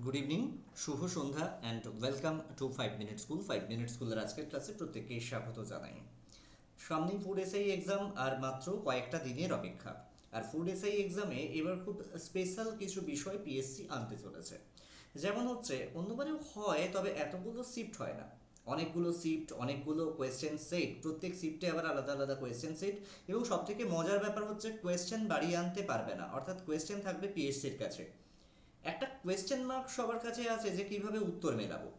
Good evening, শুভ সন্ধ্যা and welcome to 5 minute school. 5 minute স্কুলের আজকের ক্লাসে প্রত্যেককে স্বাগত জানাই। সামনেই ফুড এসআই এক্সাম আর মাত্র কয়েকটা দিনের অপেক্ষা। আর ফুড এসআই এক্সামে এবার খুব স্পেশাল কিছু বিষয় পিএসসি আনতে চলেছে। যেমন হচ্ছে অন্যবারেও হয়, তবে এতগুলো শিফট হয় না। অনেকগুলো শিফট, অনেকগুলো কোয়েশ্চেন সেট, প্রত্যেক শিফটে আবার আলাদা আলাদা কোয়েশ্চেন সেট, এবং সবথেকে মজার ব্যাপার হচ্ছে কোয়েশ্চেন বাড়িয়ে আনতে পারবে না, অর্থাৎ কোয়েশ্চেন থাকবে পিএসসির কাছে। একটা কোয়েশ্চেন মার্ক সবার কাছে আছে যে কিভাবে উত্তর মেলাবো।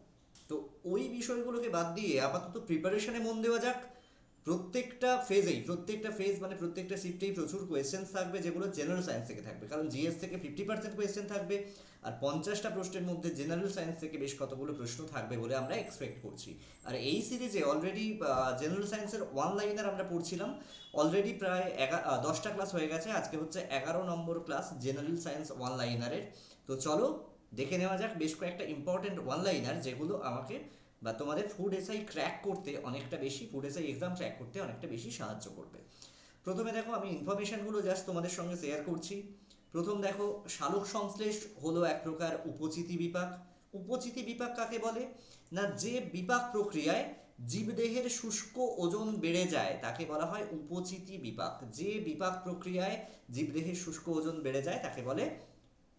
তো ওই বিষয়গুলোকে বাদ দিয়ে আপাতত প্রিপারেশনে মন দেওয়া যাক। প্রত্যেকটা ফেজ মানে প্রত্যেকটা শিফটেই প্রচুর কোয়েশ্চেন থাকবে, যেগুলো জেনারেল সায়েন্স থেকে থাকবে, কারণ জিএস থেকে 50% কোয়েশ্চেন থাকবে। আর 50টা প্রশ্নের মধ্যে জেনারেল সায়েন্স থেকে বেশ কতগুলো প্রশ্ন থাকবে বলে আমরা এক্সপেক্ট করছি। আর এই সিরিজে অলরেডি জেনারেল সায়েন্সের ওয়ান লাইনার আমরা পড়ছিলাম। অলরেডি প্রায় 10টা ক্লাস হয়ে গেছে, আজকে হচ্ছে 11 নম্বর ক্লাস জেনারেল সায়েন্স ওয়ান লাইনারের। তো চলো দেখে নেওয়া যাক বেশ কয়েকটা ইম্পর্টেন্ট ওয়ান লাইনার, যেগুলো আমাকে বা তোমাদের ফুড এসআই ক্র্যাক করতে অনেকটা বেশি, ফুড এসআই এক্সাম ক্র্যাক করতে অনেকটা বেশি সাহায্য করবে। প্রথমে দেখো, আমি ইনফরমেশনগুলো জাস্ট তোমাদের সঙ্গে শেয়ার করছি। প্রথম দেখো, সালোক সংশ্লেষ হলো এক প্রকার উপচিতি বিপাক। উপচিতি বিপাক কাকে বলে? না, যে বিপাক প্রক্রিয়ায় জীবদেহের শুষ্ক ওজন বেড়ে যায় তাকে বলা হয় উপচিতি বিপাক। যে বিপাক প্রক্রিয়ায় জীবদেহের শুষ্ক ওজন বেড়ে যায় তাকে বলে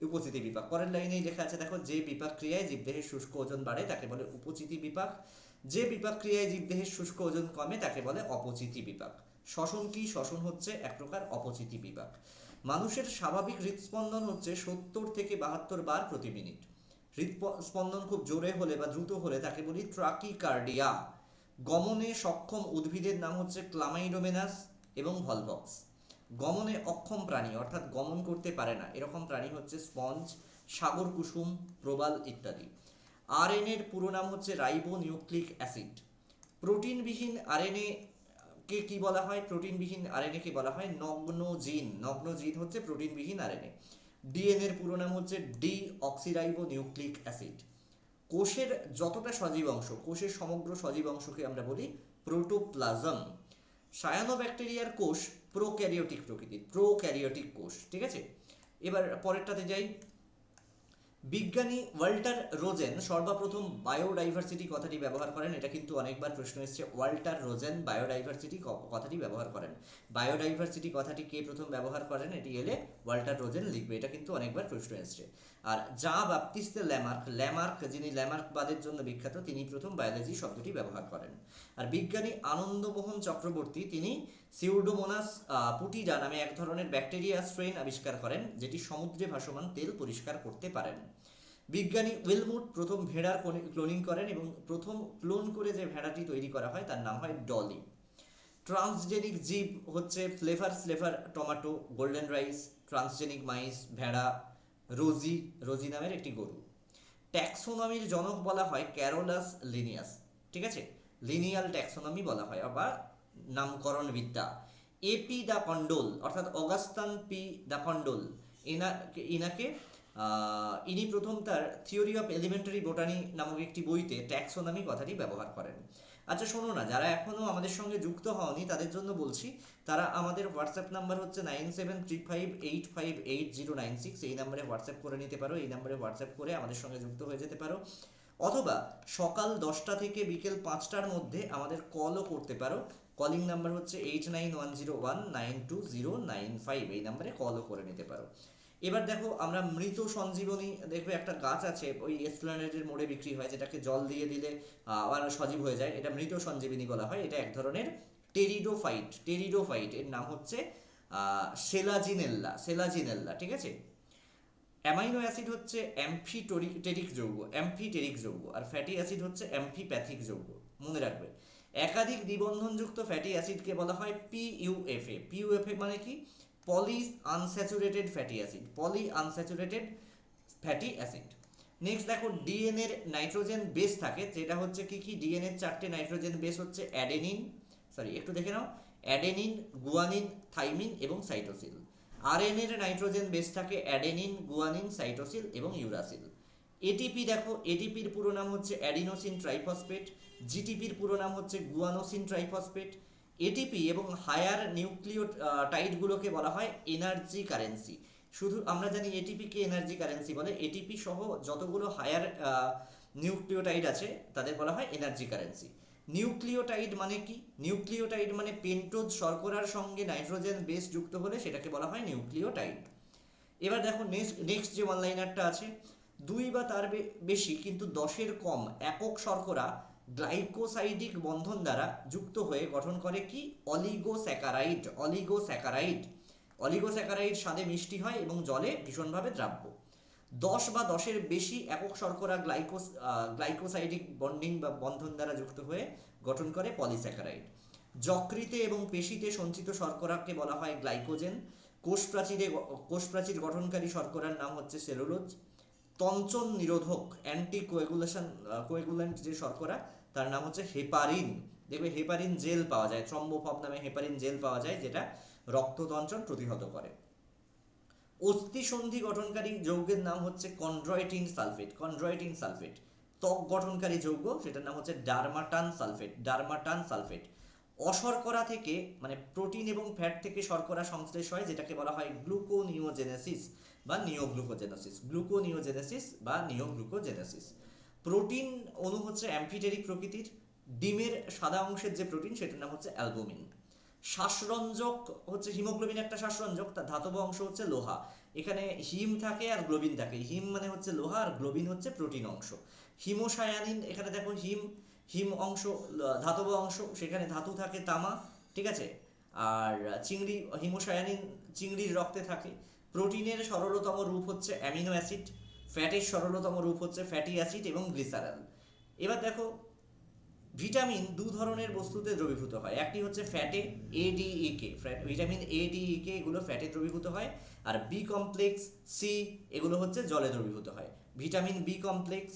উপচিতি বিপাক। পরের লাইনেই লেখা আছে, দেখো, যে বিপাক ক্রিয়ায় জীবদেহের শুষ্ক ওজন বাড়ে তাকে বলে উপচিতি বিপাক। যে বিপাক ক্রিয়ায় জীবদেহের শুষ্ক ওজন কমে তাকে বলে অপচিতি বিপাক। শ্বসন কি? শ্বসন হচ্ছে এক প্রকার অপচিতি বিপাক। মানুষের স্বাভাবিক হৃদস্পন্দন হচ্ছে 70 থেকে 72 বার প্রতি মিনিট। হৃদস্পন্দন খুব জোরে হলে বা দ্রুত হলে তাকে বলি ট্রাকিকার্ডিয়া। গমনে সক্ষম উদ্ভিদের নাম হচ্ছে ক্লামাইডোমেনাস এবং ভলভক্স। গমনে অক্ষম প্রাণী, অর্থাৎ গমন করতে পারে না, এরকম প্রাণী হচ্ছে স্পঞ্জ, সাগর কুসুম, প্রবাল ইত্যাদি। আরএনএর পুরো নাম হচ্ছে রাইবো নিউক্লিক অ্যাসিড। প্রোটিনবিহীন আরএনএ কে কি বলা হয়? প্রোটিনবিহীন আরএনএ কে বলা হয় নগ্ন জিন। নগ্ন জিন হচ্ছে প্রোটিনবিহীন আরএনএ। ডিএনএর পুরো নাম হচ্ছে ডি অক্সিরাইবো নিউক্লিক অ্যাসিড। কোষের যতটা সজীব অংশ, কোষের সমগ্র সজীব অংশকে আমরা বলি প্রোটোপ্লাজম। সায়ানোব্যাকটেরিয়ার কোষ প্রোক্যারিওটিক প্রকৃতির, প্রোক্যারিওটিক কোষ। ঠিক আছে, এবার পরেরটাতে যাই। বিজ্ঞানী ওয়াল্টার রোজেন সর্বপ্রথম বায়োডাইভার্সিটি কথাটি ব্যবহার করেন। এটা কিন্তু অনেকবার প্রশ্ন এসেছে, ওয়াল্টার রোজেন বায়োডাইভার্সিটি কথাটি ব্যবহার করেন। বায়োডাইভার্সিটি কথাটি কে প্রথম ব্যবহার করেন, এটি এলে ওয়াল্টার রোজেন লিখবে, এটা কিন্তু অনেকবার প্রশ্ন এসেছে। আর যা বাপ্তিস্তে ল্যামার্ক, ল্যামার্ক যিনি ল্যামার্কবাদের জন্য বিখ্যাত, তিনি প্রথম বায়োলজি শব্দটি ব্যবহার করেন। আর বিজ্ঞানী আনন্দমোহন চক্রবর্তী তিনি সিউডোমোনাস পুটিডা নামে এক ধরনের ব্যাকটেরিয়া স্ট্রেন আবিষ্কার করেন, যেটি সমুদ্রে ভাসমান তেল পরিষ্কার করতে পারেন। বিজ্ঞানী উইলমুট প্রথম ভেড়ার ক্লোনিং করেন এবং প্রথম ক্লোন করে যে ভেড়াটি তৈরি করা হয় তার নাম হয় ডলি। ট্রান্সজেনিক জীব হচ্ছে Flavr Savr tomato, golden rice, transgenic mice, ভেড়া, রোজি, রোজি নামের একটি গরু। ট্যাক্সোনমির জনক বলা হয় ক্যারোলাস লিনিয়াস। ঠিক আছে, লিনিয়াল ট্যাক্সোনমি বলা হয়, আবার নামকরণ বিদ্যা। এপি দা কন্ডোল অর্থাৎ অগাস্তান পি দা কন্ডোল, ইনাকে ইনি প্রথম তার থিওরি অফ এলিমেন্টারি বোটানি নামক একটি বইতে ট্যাক্সোনমি কথাটি ব্যবহার করেন। আচ্ছা শোনো না, যারা এখনও আমাদের সঙ্গে যুক্ত হওনি তাদের জন্য বলছি, তারা আমাদের হোয়াটসঅ্যাপ নাম্বার হচ্ছে 9735858096, এই নাম্বারে হোয়াটসঅ্যাপ করে নিতে পারো। এই নাম্বারে হোয়াটসঅ্যাপ করে আমাদের সঙ্গে যুক্ত হয়ে যেতে পারো, অথবা সকাল 10টা থেকে বিকেল 5টার মধ্যে আমাদের কলও করতে পারো। কলিং নাম্বার হচ্ছে 8910192095, এই নাম্বারে কলও করে নিতে পারো। এবার দেখো, আমরা মৃত সঞ্জীবনী, দেখবে একটা গাছ আছে ওই এসপ্ল্যানেডের মোড়ে বিক্রি হয়, যেটাকে জল দিয়ে দিলে আবার সজীব হয়ে যায়, এটা মৃত সঞ্জীবনী বলা হয়। এটা এক ধরনের টেরিডোফাইট, টেরিডোফাইট এর নাম হচ্ছে সেলাজিনেল্লা, সেলাজিনেল্লা। ঠিক আছে, অ্যামাইনো অ্যাসিড হচ্ছে অ্যাম্ফিটেরিক যৌগ, অ্যাম্ফিটেরিক যৌগ, আর ফ্যাটি অ্যাসিড হচ্ছে অ্যাম্ফিপ্যাথিক যৌগ, মনে রাখবে। একাধিক দ্বিবন্ধনযুক্ত ফ্যাটি অ্যাসিডকে বলা হয় পিইউএফএ। পিইউএফএ মানে কি? Poly unsaturated fatty acid, poly unsaturated fatty acid. Next দেখো, ডিএনএর নাইট্রোজেন বেস থাকে, যেটা হচ্ছে কি কি? ডিএনএর 4টে নাইট্রোজেন বেস হচ্ছে অ্যাডেনিন, সরি একটু দেখে নাও, অ্যাডেনিন, গুয়ানিন, থাইমিন এবং সাইটোসিল। আরএনএর নাইট্রোজেন বেস থাকে অ্যাডেনিন, গুয়ানিন, সাইটোসিল এবং ইউরাসিল। এটিপি দেখো, এটিপির পুরো নাম হচ্ছে অ্যাডিনোসিন ট্রাইফসফেট। জিটিপির পুরো নাম হচ্ছে গুয়ানোসিন ট্রাইফসফেট। এটিপি এবং হায়ার নিউক্লিওটাইডগুলোকে বলা হয় এনার্জি কারেন্সি। শুধু আমরা জানি এটিপিকে এনার্জি কারেন্সি বলে, এটিপি সহ যতগুলো হায়ার নিউক্লিওটাইড আছে তাদের বলা হয় এনার্জি কারেন্সি। নিউক্লিওটাইড মানে কি? নিউক্লিওটাইড মানে পেন্টোজ শর্করার সঙ্গে নাইট্রোজেন বেস যুক্ত হলে সেটাকে বলা হয় নিউক্লিওটাইড। এবার দেখো নেক্সট যে ওয়ান লাইনারটা আছে, দুই বা তার বেশি কিন্তু 10-এর কম একক শর্করা গ্লাইকোসাইডিক বন্ধন দ্বারা যুক্ত হয়ে গঠন করে কি? অলিগোস্যাকারাইড। অলিগোস্যাকারাইড, অলিগোস্যাকারাইড স্বাদে মিষ্টি হয় এবং জলে ভীষণভাবে দ্রাব্য। 10 বা 10-এর বেশি একক শর্করা গ্লাইকোসাইডিক বন্ডিং বা বন্ধন দ্বারা যুক্ত হয়ে গঠন করে পলিস্যাকারাইড। যকৃতে এবং পেশিতে সঞ্চিত শর্করাকে বলা হয় গ্লাইকোজেন। কোষপ্রাচীর গঠনকারী শর্করার নাম হচ্ছে সেলুলোজ। তঞ্চন নিরোধক অ্যান্টি কোয়েগুল্যান্ট যে শর্করা তার নাম হচ্ছে হেপারিন। দেখবে হেপারিন জেল পাওয়া যায়, থ্রম্বোফব নামে হেপারিন জেল পাওয়া যায়, যেটা রক্ততঞ্চন প্রতিহত করে। অস্থিসন্ধি গঠনকারী যৌগের নাম হচ্ছে কন্ড্রয়টিন সালফেট। কন্ড্রয়টিন সালফেট। ত্বক গঠনকারী যৌগ সেটার নাম হচ্ছে ডারমাটান সালফেট। ডারমাটান সালফেট। অশর্করা থেকে মানে প্রোটিন এবং ফ্যাট থেকে শর্করা সংশ্লেষ হয়, যেটাকে বলা হয় গ্লুকোনিওজেনেসিস বা নিওগ্লুকোজেনেসিস। গ্লুকোনিওজেনেসিস বা নিওগ্লুকোজেনেসিস। প্রোটিন অণু হচ্ছে অ্যাম্ফিটেরিক প্রকৃতির। ডিমের সাদা অংশের যে প্রোটিন সেটার নাম হচ্ছে অ্যালবুমিন। শ্বাসরঞ্জক হচ্ছে হিমোগ্লোবিন, একটা শ্বাসরঞ্জক, তার ধাতব অংশ হচ্ছে লোহা। এখানে হিম থাকে আর গ্লোবিন থাকে। হিম মানে হচ্ছে লোহা আর গ্লোবিন হচ্ছে প্রোটিন অংশ। হিমোসায়ানিন, এখানে দেখো হিম, হিম অংশ ধাতব অংশ, সেখানে ধাতু থাকে তামা, ঠিক আছে। আর চিংড়ি, হিমোসায়ানিন চিংড়ির রক্তে থাকে। প্রোটিনের সরলতম রূপ হচ্ছে অ্যামিনো অ্যাসিড। ফ্যাটের সরলতম রূপ হচ্ছে ফ্যাটি অ্যাসিড এবং গ্লিসারল। এবার দেখো ভিটামিন দু ধরনের বস্তুতে দ্রবীভূত হয়, একটি হচ্ছে ফ্যাটে, এডিইকে, ভিটামিন এডিইকে এগুলো ফ্যাটে দ্রবীভূত হয়। আর বি কমপ্লেক্স, সি এগুলো হচ্ছে জলে দ্রবীভূত হয়। ভিটামিন বি কমপ্লেক্স,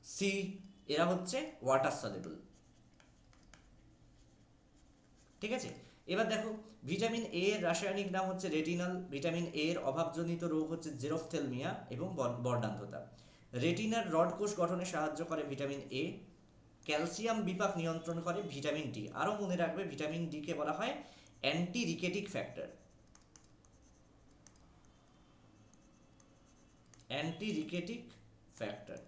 সি এরা হচ্ছে ওয়াটার সলিউবল, ঠিক আছে। এবার দেখো ভিটামিন এ এর রাসায়নিক নাম হচ্ছে রেটিনল। ভিটামিন এ এর অভাবজনিত রোগ হচ্ছে জেরপ্থ্যালমিয়া এবং বর্ণান্ধতা। রেটিনার রড কোষ গঠনে সাহায্য করে ভিটামিন এ। ক্যালসিয়াম বিপাক নিয়ন্ত্রণ করে ভিটামিন ডি। আরও মনে রাখবে ভিটামিন ডি কে বলা হয় অ্যান্টি রিকেটিক ফ্যাক্টর। অ্যান্টি রিকেটিক ফ্যাক্টর,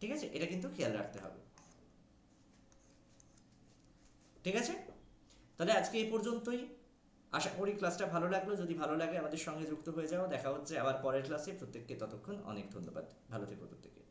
ঠিক আছে, এটা কিন্তু খেয়াল রাখতে হবে, ঠিক আছে। তাহলে আজকে এই পর্যন্তই। আশা করি ক্লাসটা ভালো লাগলো। যদি ভালো লাগে আমাদের সঙ্গে যুক্ত হয়ে যাও। দেখা হচ্ছে আবার পরের ক্লাসে। প্রত্যেককে ততক্ষণ অনেক ধন্যবাদ। ভালো থেকো প্রত্যেকে।